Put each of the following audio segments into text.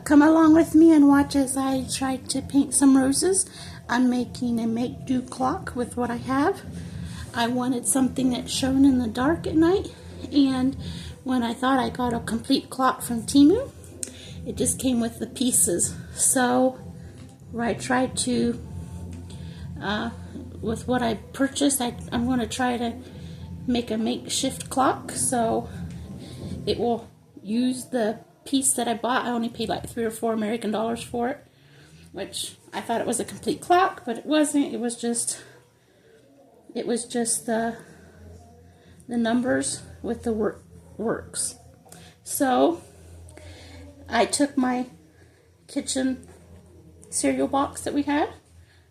Come along with me and watch as I try to paint some roses. I'm making a make-do clock with what I have. I wanted something that shone in the dark at night, and when I thought I got a complete clock from Temu, it just came with the pieces. So I tried to, with what I purchased, I'm going to try to make a makeshift clock, so it will use the piece that I bought. I only paid like $3 or $4 American for it, which I thought it was a complete clock, but it wasn't. It was just the numbers with the works. So I took my kitchen cereal box that we had.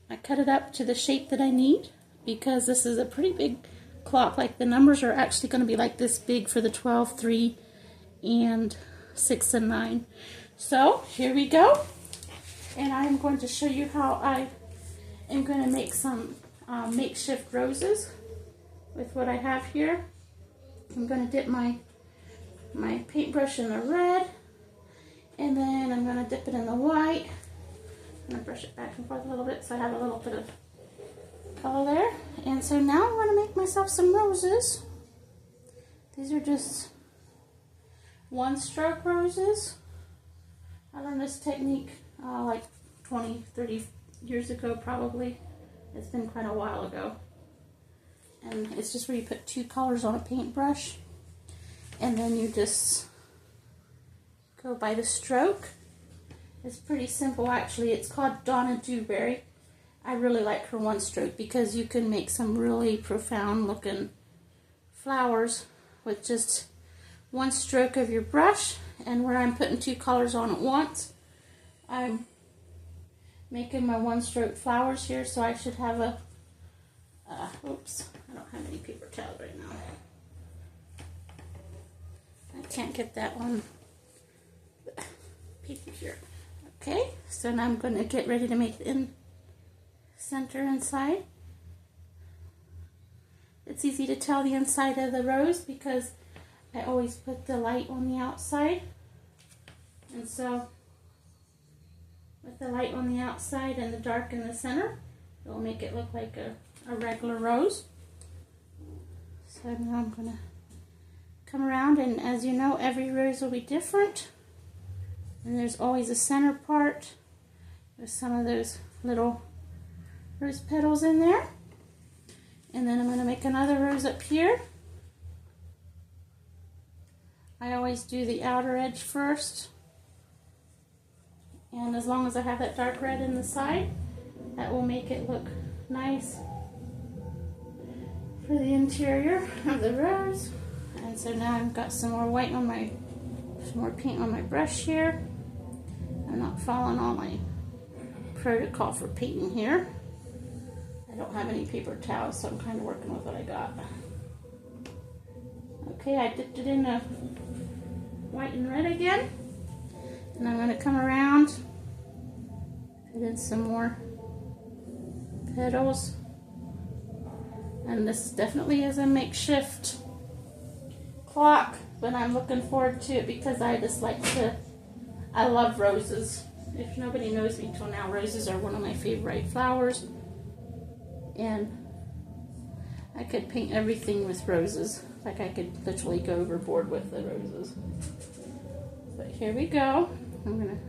I cut it up to the shape that I need, because this is a pretty big clock. Like, the numbers are actually going to be like this big for the 12, 3, and 6 and 9. So here we go, and I'm going to show you how I am going to make some makeshift roses with what I have here. I'm going to dip my paintbrush in the red, and then I'm going to dip it in the white. I'm going to brush it back and forth a little bit so I have a little bit of color there. And so now I'm going to make myself some roses. These are just one-stroke roses. I learned this technique like 20, 30 years ago probably. It's been quite a while ago. And it's just where you put 2 colors on a paintbrush, and then you just go by the stroke. It's pretty simple actually. It's called Donna Dewberry. I really like her one stroke because you can make some really profound looking flowers with just one stroke of your brush. And where I'm putting 2 colors on at once, I'm making my one stroke flowers here. So I should have a oops, I don't have any paper towels right now. I can't get that on the paper here. Okay, so now I'm going to get ready to make the center inside. It's easy to tell the inside of the rose because I always put the light on the outside. And so with the light on the outside and the dark in the center, it will make it look like a regular rose. So now I'm going to come around, and as you know, every rose will be different. And there's always a center part with some of those little rose petals in there. And then I'm going to make another rose up here. I always do the outer edge first. And as long as I have that dark red in the side, that will make it look nice for the interior of the rose. And so now I've got some more white on some more paint on my brush here. I'm not following all my protocol for painting here. I don't have any paper towels, so I'm kind of working with what I got. Okay, I dipped it in the white and red again. And I'm going to come around, put in some more petals. And this definitely is a makeshift clock, but I'm looking forward to it because I just like I love roses. If nobody knows me till now, roses are one of my favorite flowers. And I could paint everything with roses. Like, I could literally go overboard with the roses. But here we go. I'm going to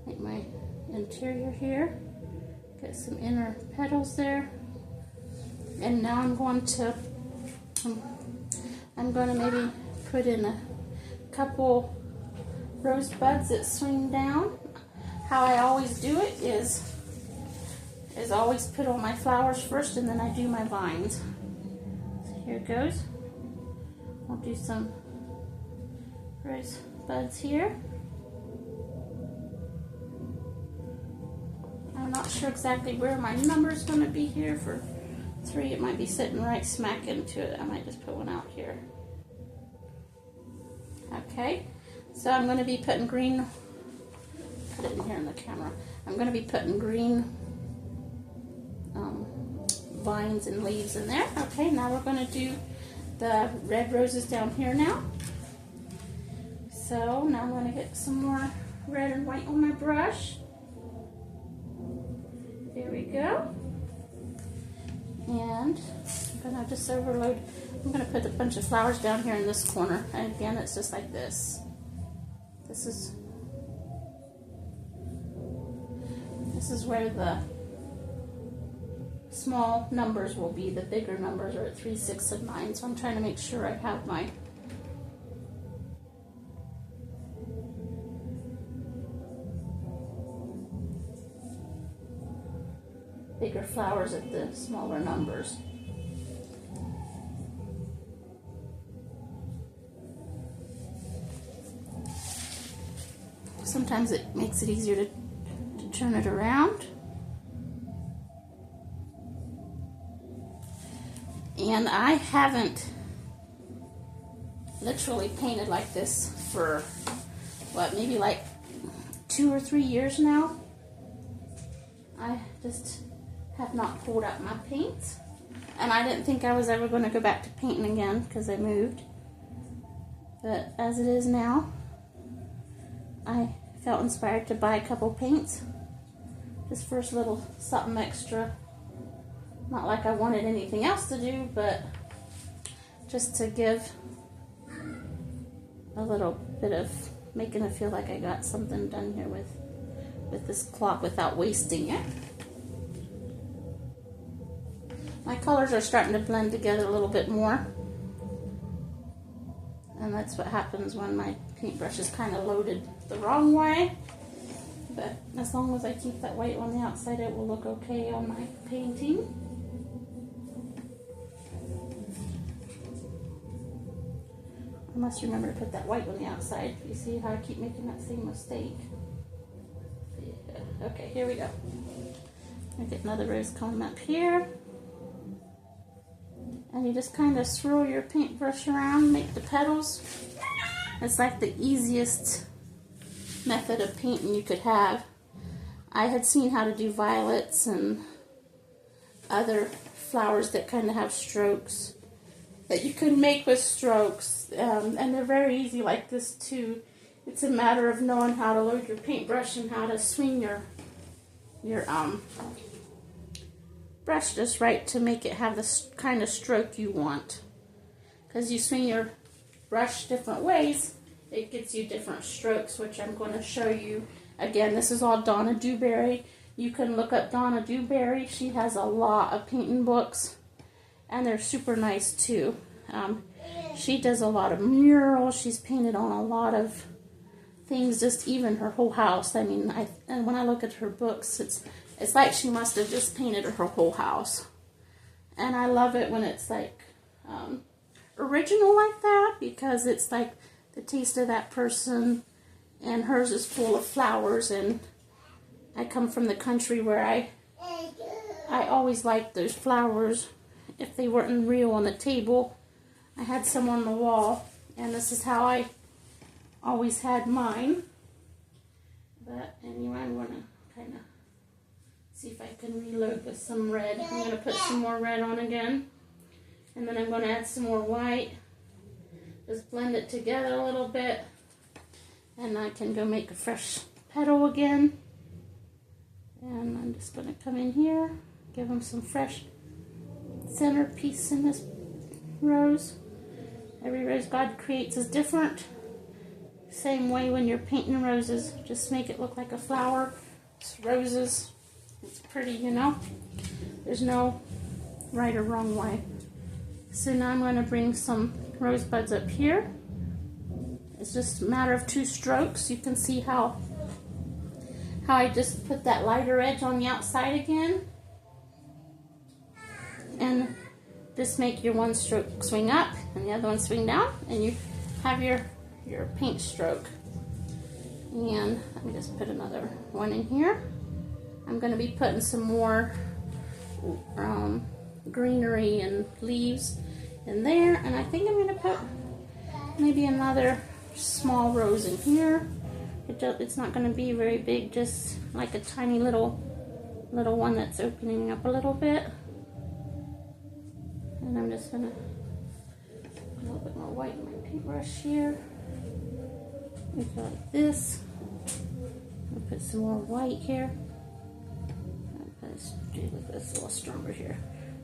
make my interior here. Get some inner petals there. And now I'm going to maybe put in a couple rose buds that swing down. How I always do it is always put on my flowers first, and then I do my vines. So here it goes. I'll do some rose buds here. I'm not sure exactly where my number is going to be here. For 3, it might be sitting right smack into it. I might just put one out here. Okay, so I'm going to be putting green, put it in here in the camera. I'm going to be putting green vines and leaves in there. Okay, now we're going to do the red roses down here now. So now I'm going to get some more red and white on my brush. There we go. And I'm gonna just overload. I'm gonna put a bunch of flowers down here in this corner. And again, it's just like this. This is where the small numbers will be. The bigger numbers are at 3, 6, and 9. So I'm trying to make sure I have my bigger flowers at the smaller numbers. Sometimes it makes it easier to turn it around. And I haven't literally painted like this for, what, maybe like 2 or 3 years now. I just have not pulled out my paints. And I didn't think I was ever going to go back to painting again because I moved. But as it is now, I felt inspired to buy a couple paints. Just for a little something extra. Not like I wanted anything else to do, but just to give a little bit of making it feel like I got something done here with this cloth without wasting it. My colors are starting to blend together a little bit more. And that's what happens when my paintbrush is kind of loaded the wrong way. But as long as I keep that white on the outside, it will look okay on my painting. I must remember to put that white on the outside. You see how I keep making that same mistake? Yeah. Okay, here we go. I get another rose comb up here. And you just kind of swirl your paintbrush around, make the petals. It's like the easiest method of painting you could have. I had seen how to do violets and other flowers that kind of have strokes that you could make with strokes, and they're very easy like this too. It's a matter of knowing how to load your paintbrush and how to swing your brush just right to make it have the kind of stroke you want. Because you swing your brush different ways, it gives you different strokes, which I'm going to show you. Again, this is all Donna Dewberry. You can look up Donna Dewberry. She has a lot of painting books, and they're super nice too. She does a lot of murals. She's painted on a lot of things, just even her whole house. I mean, and when I look at her books, it's like she must have just painted her whole house. And I love it when it's like original like that, because it's like the taste of that person, and hers is full of flowers. And I come from the country where I always liked those flowers. If they weren't real on the table, I had some on the wall, and this is how I always had mine. But anyway, I'm going to kind of see if I can reload with some red. I'm going to put some more red on again, and then I'm going to add some more white. Just blend it together a little bit, and I can go make a fresh petal again. And I'm just going to come in here, give them some fresh centerpiece in this rose. Every rose God creates is different. Same way when you're painting roses, just make it look like a flower. It's roses. It's pretty, you know. There's no right or wrong way. So now I'm going to bring some rosebuds up here. It's just a matter of 2 strokes. You can see how I just put that lighter edge on the outside again. And just make your one stroke swing up and the other one swing down, and you have your paint stroke. And let me just put another one in here. I'm going to be putting some more greenery and leaves in there, and I think I'm going to put maybe another small rose in here. It's not going to be very big, just like a tiny little one that's opening up a little bit. And I'm just going to put a little bit more white in my paintbrush here. Make it like this. put some more white here. Let's do this a little stronger here.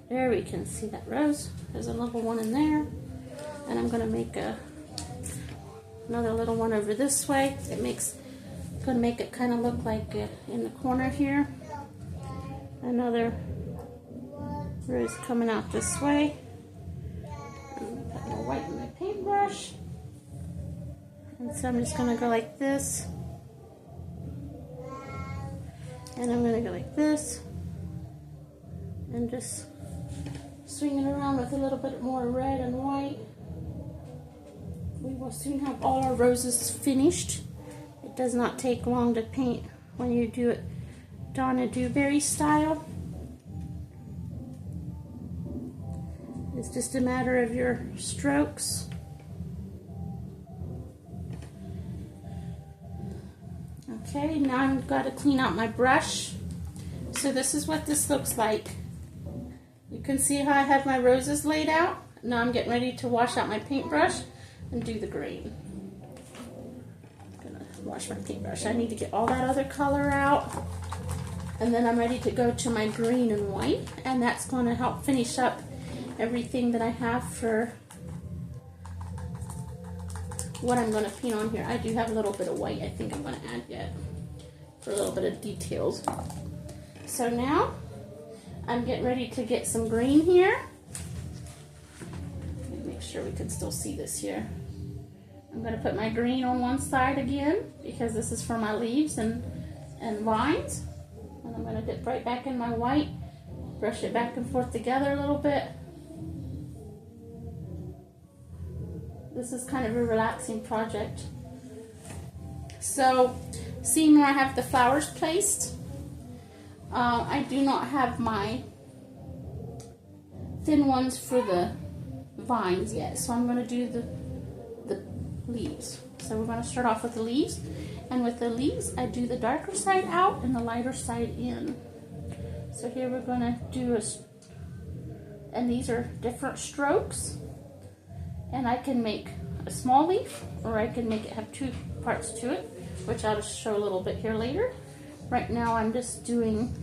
There we can see that rose. There's a little one in there. And I'm going to make another little one over this way. Going to make it kind of look like in the corner here. Another rose coming out this way. I'm putting more white in my paintbrush. And so I'm just going to go like this. And I'm going to go like this. And just swing it around with a little bit more red and white. We will soon have all our roses finished. It does not take long to paint when you do it Donna Dewberry style. It's just a matter of your strokes. Okay, now I've got to clean out my brush. So this is what this looks like. You can see how I have my roses laid out. Now I'm getting ready to wash out my paintbrush and do the green. I'm gonna wash my paintbrush. I need to get all that other color out. And then I'm ready to go to my green and white, and that's going to help finish up everything that I have for what I'm going to paint on here. I do have a little bit of white I think I'm going to add yet for a little bit of details. So now I'm getting ready to get some green here. Let me make sure we can still see this here. I'm going to put my green on one side again because this is for my leaves and vines. And I'm going to dip right back in my white, brush it back and forth together a little bit. This is kind of a relaxing project. So, seeing where I have the flowers placed, I do not have my thin ones for the vines yet, so I'm going to do the leaves. So we're going to start off with the leaves, and with the leaves I do the darker side out and the lighter side in. So here we're going to do and these are different strokes, and I can make a small leaf or I can make it have two parts to it, which I'll just show a little bit here later. Right now I'm just doing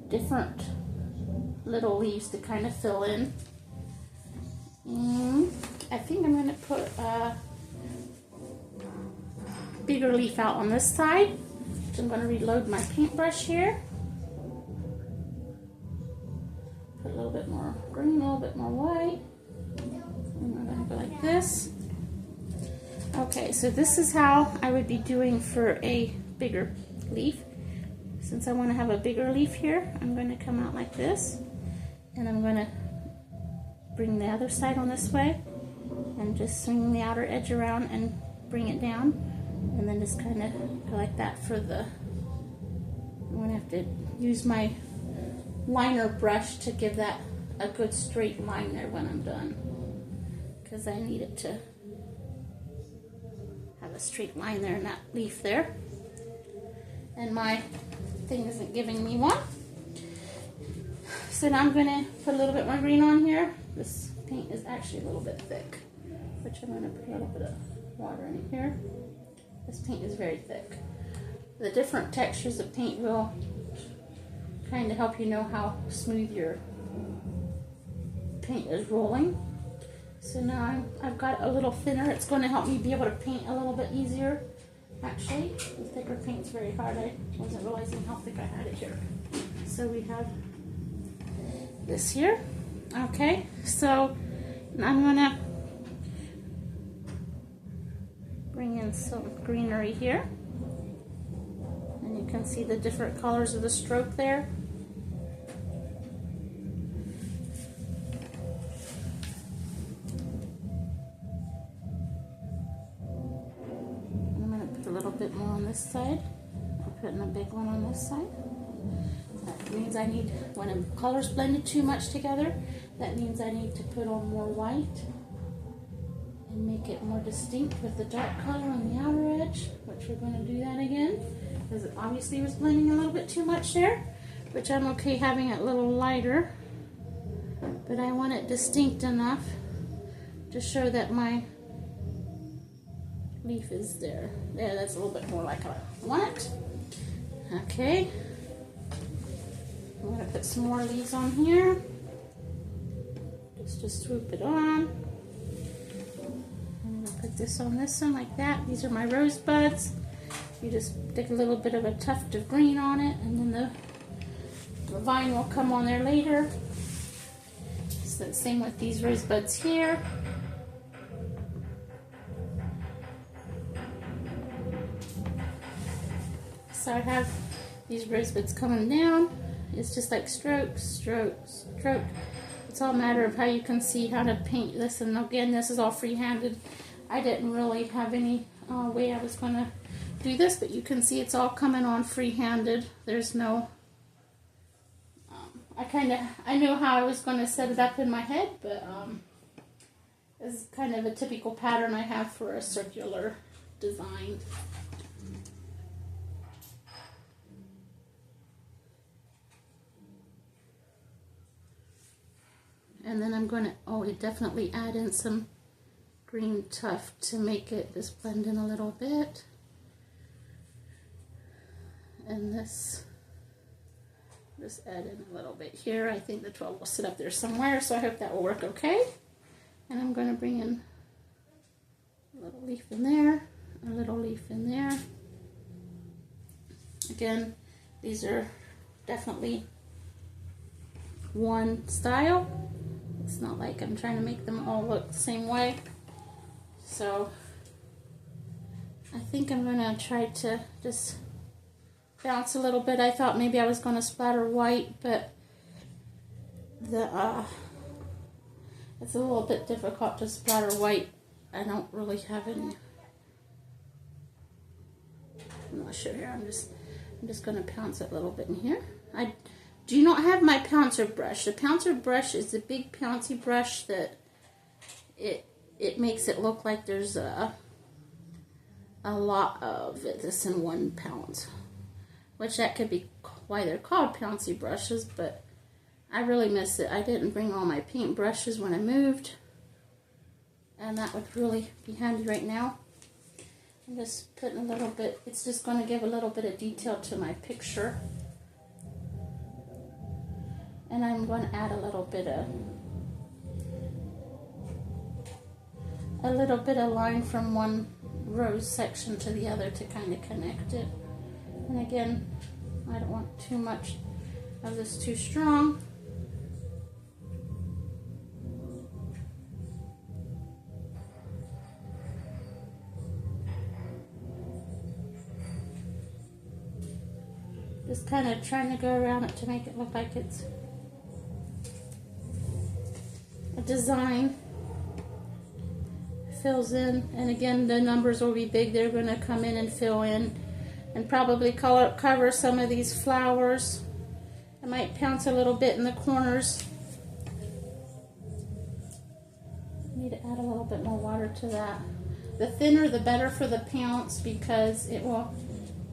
different little leaves to kind of fill in. And I think I'm going to put a bigger leaf out on this side. So I'm going to reload my paintbrush here. Put a little bit more green, a little bit more white. And we're going to go like this. Okay, so this is how I would be doing for a bigger leaf. Since I want to have a bigger leaf here, I'm going to come out like this, and I'm going to bring the other side on this way and just swing the outer edge around and bring it down, and then just kind of go like that for the, I'm going to have to use my liner brush to give that a good straight line there when I'm done, because I need it to have a straight line there in that leaf there. And my thing isn't giving me one. So now I'm going to put a little bit more green on here. This paint is actually a little bit thick, which I'm going to put a little bit of water in here. This paint is very thick. The different textures of paint will kind of help you know how smooth your paint is rolling. So now I've got a little thinner. It's going to help me be able to paint a little bit easier. Actually, the thicker paint's very hard. I wasn't realizing how thick I had it here. So we have this here. Okay, so I'm gonna bring in some greenery here. And you can see the different colors of the stroke there. Bit more on this side. I'm putting a big one on this side. That means I need, when the colors blended too much together, that means I need to put on more white and make it more distinct with the dark color on the outer edge, which we're going to do that again because it obviously was blending a little bit too much there, which I'm okay having it a little lighter, but I want it distinct enough to show that my leaf is there. There, that's a little bit more like I want it. Okay. I'm going to put some more leaves on here. Just swoop it on. I'm going to put this on this one like that. These are my rosebuds. You just stick a little bit of a tuft of green on it, and then the vine will come on there later. So the same with these rosebuds here. So I have these rosebuds coming down. It's just like stroke, stroke, stroke. It's all a matter of how you can see how to paint this. And again, this is all free-handed. I didn't really have any way I was going to do this, but you can see it's all coming on free-handed. There's no... I knew how I was going to set it up in my head, but this is kind of a typical pattern I have for a circular design. And then I'm going to definitely add in some green tuft to make it just blend in a little bit. And this, just add in a little bit here. I think the 12 will sit up there somewhere, so I hope that will work okay. And I'm going to bring in a little leaf in there, a little leaf in there. Again, these are definitely one style. It's not like I'm trying to make them all look the same way. So I think I'm going to try to just bounce a little bit. I thought maybe I was going to splatter white, but it's a little bit difficult to splatter white. I don't really have any. I'm not sure here. I'm just going to pounce it a little bit in here. I do not have my pouncer brush. The pouncer brush is a big pouncy brush that it makes it look like there's a lot of this in 1 pound, which that could be why they're called pouncy brushes, but I really miss it. I didn't bring all my paint brushes when I moved, and that would really be handy right now. I'm just putting a little bit, it's just going to give a little bit of detail to my picture. And I'm going to add a little bit of line from one rose section to the other to kind of connect it. And again, I don't want too much of this too strong. Just kind of trying to go around it to make it look like it's a design. Fills in, and again the numbers will be big. They're going to come in and fill in and probably cover some of these flowers. I might pounce a little bit in the corners. I need to add a little bit more water to that. The thinner the better for the pounce, because it will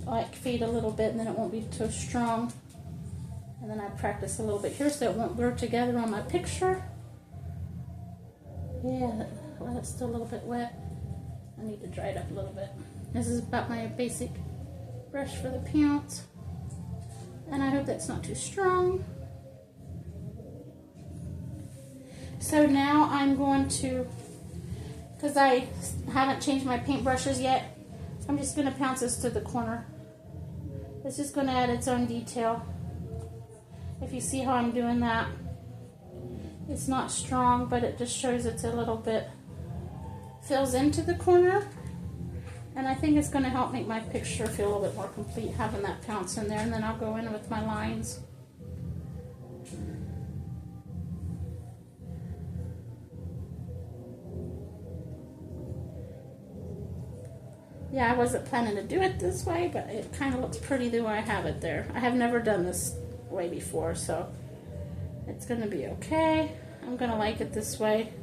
like fade a little bit and then it won't be too strong. And then I practice a little bit here so it won't blur together on my picture. Yeah, well, it's still a little bit wet. I need to dry it up a little bit. This is about my basic brush for the pounce. And I hope that's not too strong. So now I'm going to, because I haven't changed my paint brushes yet, I'm just going to pounce this to the corner. It's just going to add its own detail. If you see how I'm doing that, it's not strong, but it just shows it's a little bit, fills into the corner. And I think it's going to help make my picture feel a little bit more complete, having that pounce in there. And then I'll go in with my lines. Yeah, I wasn't planning to do it this way, but it kind of looks pretty the way I have it there. I have never done this way before, so it's going to be okay. I'm going to like it this way.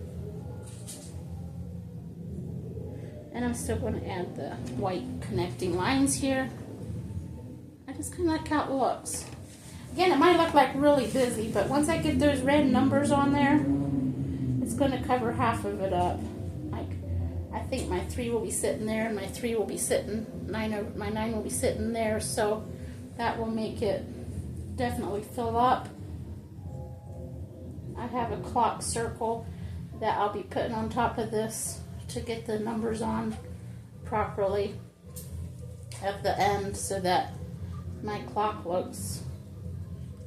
And I'm still going to add the white connecting lines here. I just kind of like how it looks. Again, it might look like really busy, but once I get those red numbers on there, it's going to cover half of it up. Like, I think my 3 will be sitting there, and my 3 will be sitting, my 9 will be sitting there, so that will make it definitely fill up. I have a clock circle that I'll be putting on top of this to get the numbers on properly at the end so that my clock looks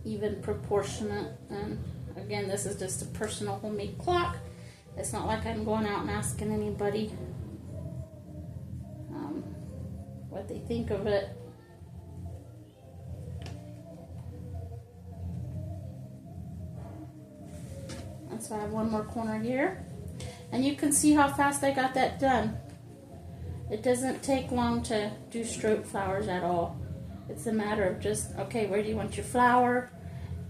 even proportionate. And again, this is just a personal homemade clock. It's not like I'm going out and asking anybody what they think of it. And so I have one more corner here. And you can see how fast I got that done. It doesn't take long to do stroke flowers at all. It's a matter of just, okay, where do you want your flower,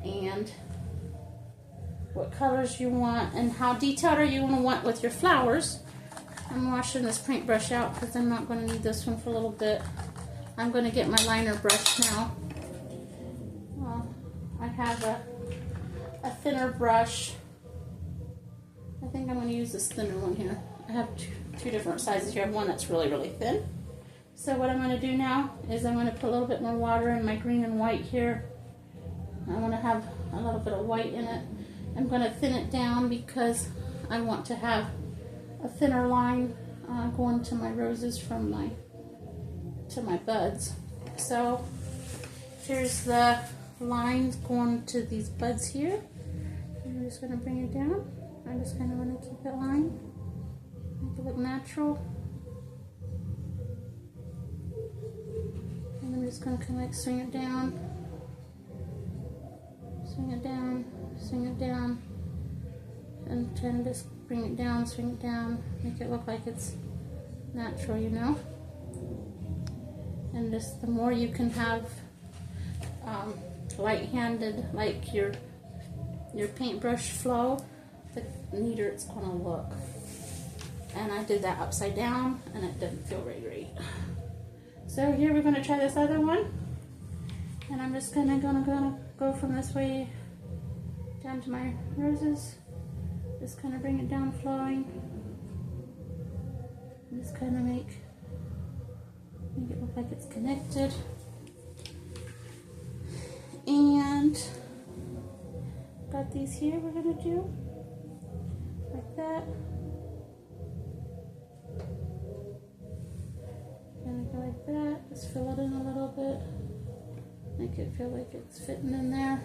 and what colors you want, and how detailed are you going to want with your flowers. I'm washing this paintbrush out because I'm not going to need this one for a little bit. I'm going to get my liner brush now. I have a thinner brush. I think I'm going to use this thinner one here. I have two different sizes here. I have one that's really, really thin. So what I'm going to do now is I'm going to put a little bit more water in my green and white here. I want to have a little bit of white in it. I'm going to thin it down because I want to have a thinner line going to my roses from my buds. So here's the lines going to these buds here. I'm just going to bring it down. I just kind of want to keep it lined, make it look natural. And I'm just going to kind of like swing it down, swing it down, swing it down, and try to just bring it down, swing it down, make it look like it's natural, you know. And just the more you can have light-handed, like your paintbrush flow, the neater it's going to look. And I did that upside down, and it didn't feel very great. So here we're going to try this other one, and I'm just gonna go from this way down to my roses. Just kind of bring it down, flowing. And just kind of make it look like it's connected. And got these here we're gonna do like that. Gonna go like that. Just fill it in a little bit. Make it feel like it's fitting in there.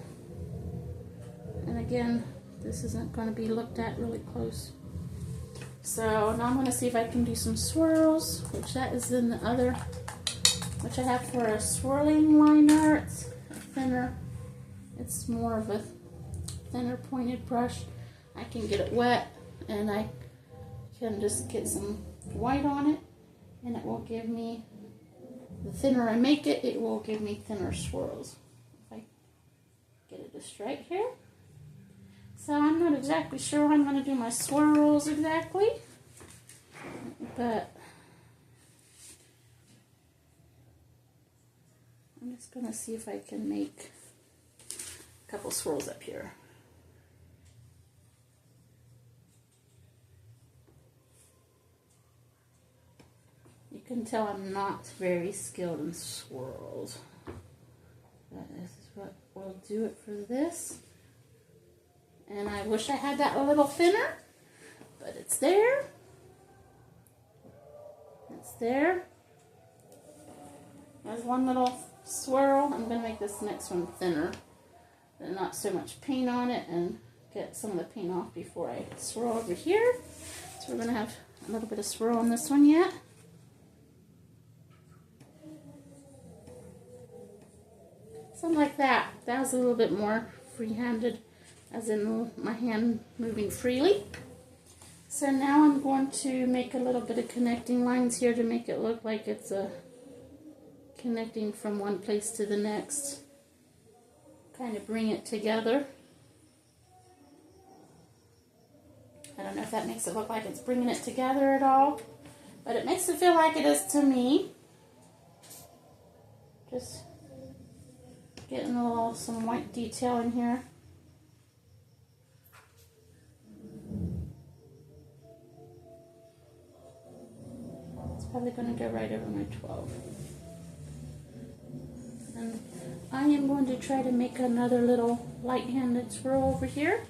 And again, this isn't going to be looked at really close. So now I'm going to see if I can do some swirls, which that is in the other, which I have for a swirling liner. It's thinner. It's more of a thinner pointed brush. I can get it wet, and I can just get some white on it, and it will give me, the thinner I make it, it will give me thinner swirls. If I get it just right here. So I'm not exactly sure how I'm going to do my swirls exactly, but I'm just going to see if I can make a couple swirls up here. You can tell I'm not very skilled in swirls, but this is what will do it for this. And I wish I had that a little thinner, but it's there. It's there. There's one little swirl. I'm going to make this next one thinner, but not so much paint on it, and get some of the paint off before I swirl over here. So we're going to have a little bit of swirl on this one yet. Something like that. That was a little bit more free-handed, as in my hand moving freely. So now I'm going to make a little bit of connecting lines here to make it look like it's connecting from one place to the next. Kind of bring it together. I don't know if that makes it look like it's bringing it together at all, but it makes it feel like it is to me. Just getting some white detail in here. probably going to go right over my 12. And I am going to try to make another little light-handed swirl over here,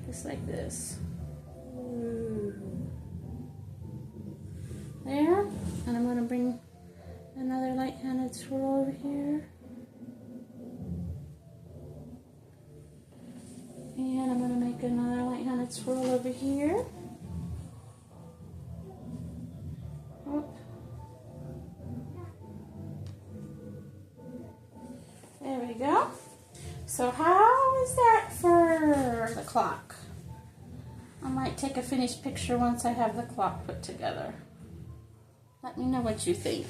just like this. There, and I'm going to bring another light-handed swirl over here. And I'm going to make another light-handed swirl over here. Oh. There we go. So how is that for the clock? I might take a finished picture once I have the clock put together. Let me know what you think.